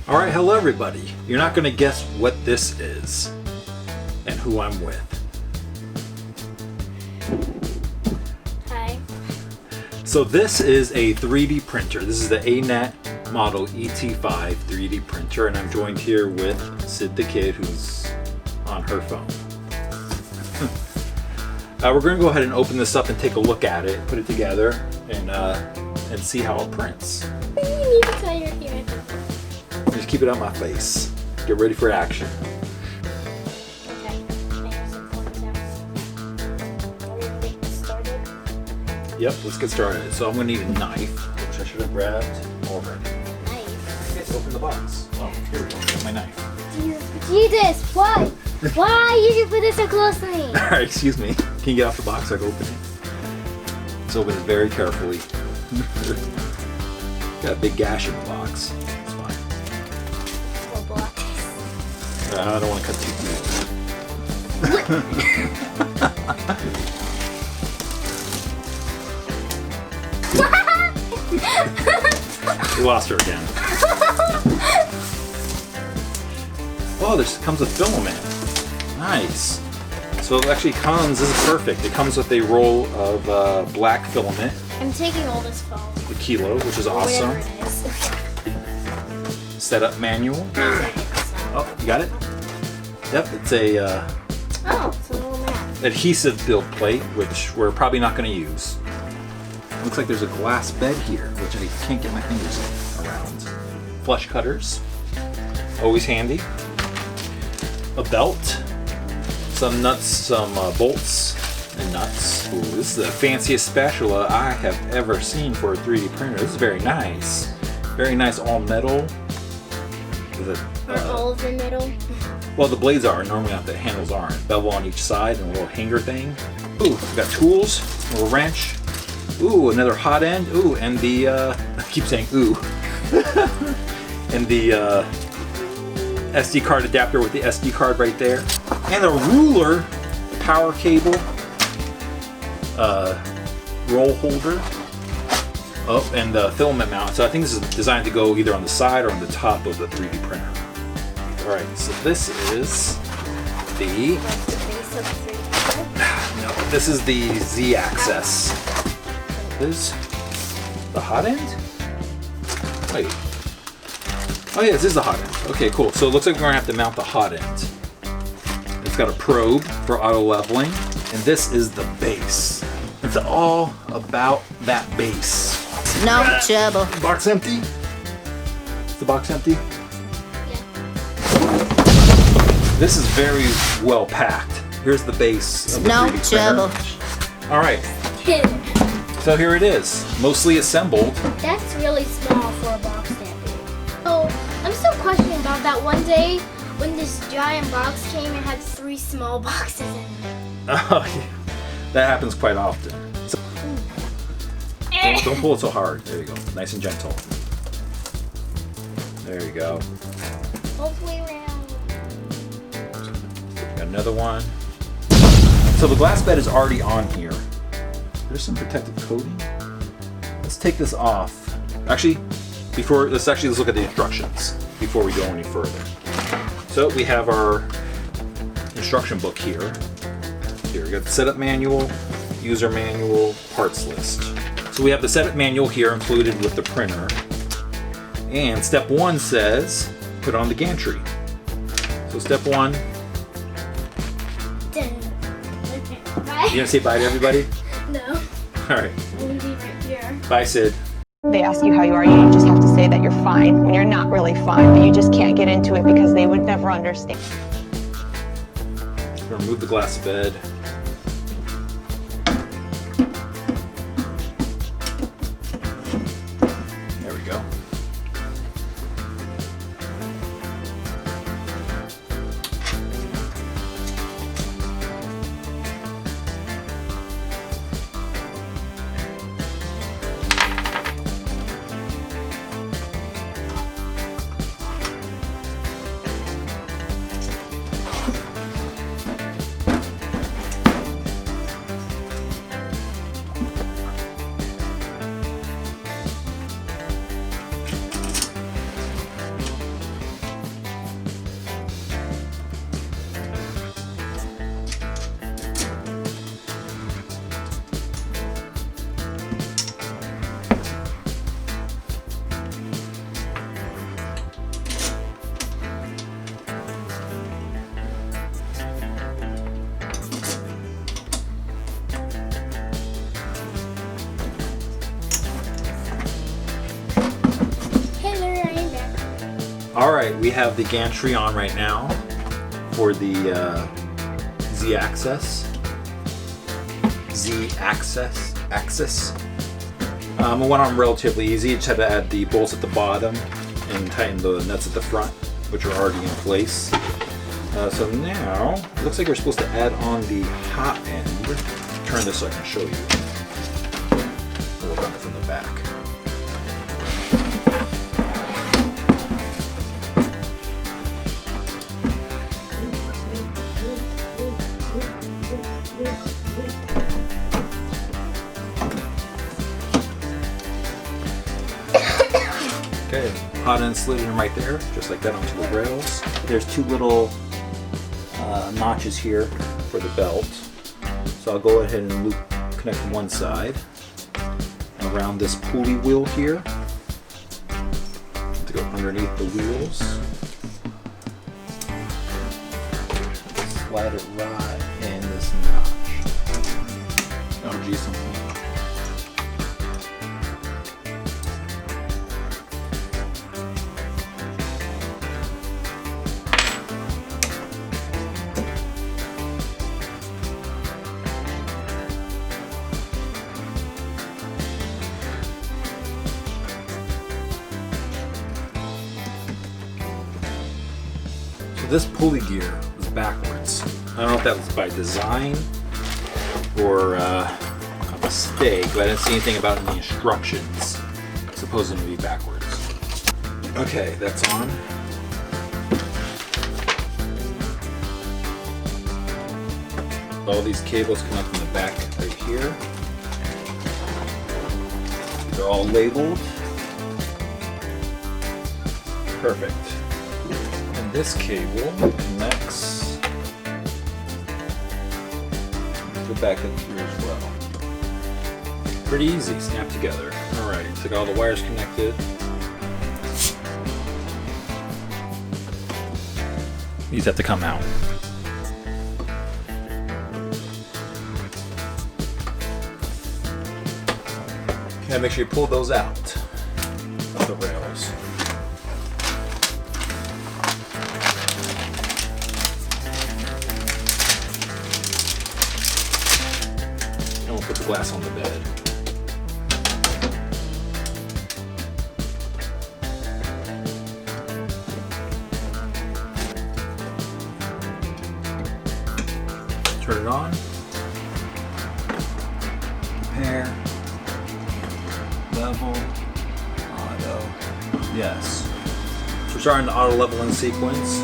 Alright, hello everybody. You're not going to guess what this is and who I'm with. Hi. So this is a 3D printer. This is the Anet model ET5 3D printer, and I'm joined here with Sid the kid who's on her phone. We're going to go ahead and open this up and take a look at it, put it together, and see how it prints. You need to tell your ear. Just keep it on my face. Get ready for action. Okay. Are we ready to get started? Yep, let's get started. So I'm going to need a knife, which I should have grabbed already. Nice. Okay, open the box. Oh, here we go. Got my knife. Jesus, why? Why did you put it so close to me? Alright, excuse me. Can you get off the box so I can open it? Let's open it very carefully. Got a big gash in the box. It's fine. Well, block. I don't want to cut too deep. We lost her again. Oh, this comes with filament. Nice. So it actually comes, this is perfect. It comes with a roll of black filament. I'm taking all this phone. The kilo, which is awesome. Whatever it is. Setup manual. Oh, you got it? Yep, it's a Oh, it's a little map. adhesive build plate, which we're probably not going to use. Looks like there's a glass bed here, which I can't get my fingers around. Flush cutters, always handy. A belt, some nuts, some bolts and nuts. Ooh, this is the fanciest spatula I have ever seen for a 3D printer. This is very nice. Very nice all metal. With All of the middle. well, the blades are, normally not, the handles aren't. Bevel on each side and a little hanger thing. Ooh, we got tools, a little wrench. Ooh, another hot end. Ooh, and the, I keep saying ooh. And the SD card adapter with the SD card right there. And a ruler, power cable, roll holder. Oh, and the filament mount. So I think this is designed to go either on the side or on the top of the 3D printer. Alright, so this is the... Like the base of the 3D. No, this is the Z-axis. This is the hot end? Wait. Oh yeah, this is the hot end. Okay, cool. So it looks like we're going to have to mount the hot end. It's got a probe for auto leveling. And this is the base. It's all about that base. No trouble. Box empty? Is the box empty? Yeah. This is very well packed. Here's the base of the No 3D trouble. printer. Alright, so here it is. Mostly assembled. That's really small for a box that big. Oh, I'm still questioning about that one day when this giant box came and had 3 small boxes in it. Oh, yeah. That happens quite often. So, don't pull it so hard. There you go. Nice and gentle. There you go. Hopefully around. Got another one. So the glass bed is already on here. There's some protective coating. Let's take this off. Actually, let's look at the instructions before we go any further. So we have our instruction book here. Here we got the setup manual, user manual, parts list. So we have the setup manual here included with the printer. And step 1 says, put on the gantry. So step 1, Bye. you gonna say bye to everybody? No. Alright, We'll leave it here. bye Sid. They ask you how you are, you just have to say that you're fine when you're not really fine, but you just can't get into it because they would never understand. We're gonna remove the glass bed. There we go. All right, we have the gantry on right now for the Z-axis. It went on relatively easy. Just had to add the bolts at the bottom and tighten the nuts at the front, which are already in place. So now, it looks like we're supposed to add on the hot end. Turn this so I can show you. We'll work on it from the back. Okay, hot end slid in right there, just like that onto the rails. There's two little notches here for the belt. So I'll go ahead and connect one side around this pulley wheel here to go underneath the wheels. Slide it right in this notch. Oh geez, something. This pulley gear was backwards. I don't know if that was by design or a mistake, but I didn't see anything about it in the instructions. It's supposed to be backwards. Okay, that's on. All these cables come up from the back right here. They're all labeled. Perfect. This cable connects to the back of here as well. Pretty easy, snap together. Alright, so got all the wires connected. These have to come out. Okay, make sure you pull those out of the rails. Put the glass on the bed. Turn it on. Pair. Level. Auto. Yes. So we're starting the auto leveling sequence.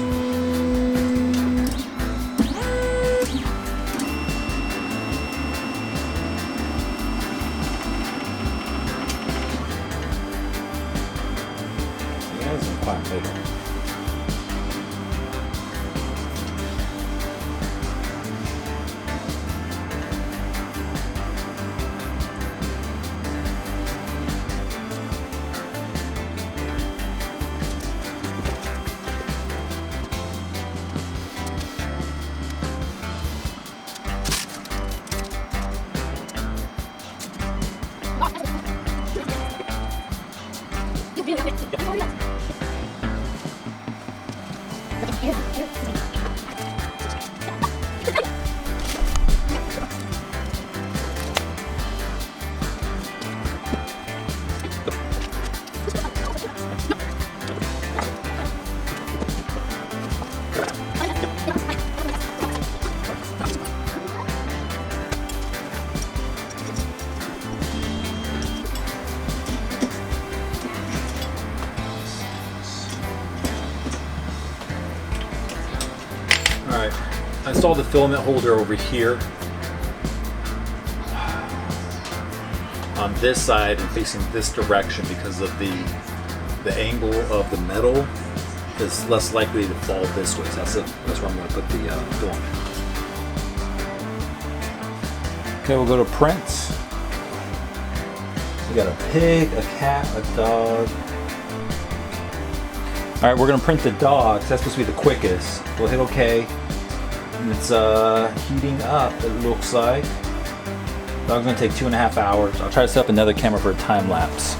Alright, I installed the filament holder over here on this side and facing this direction because of the angle of the metal is less likely to fall this way. So that's where I'm going to put the filament. Okay, we'll go to print. We got a pig, a cat, a dog. All right, we're gonna print the dog. So that's supposed to be the quickest. We'll hit OK. And it's heating up, it looks like. Dog's gonna take 2.5 hours. I'll try to set up another camera for a time lapse.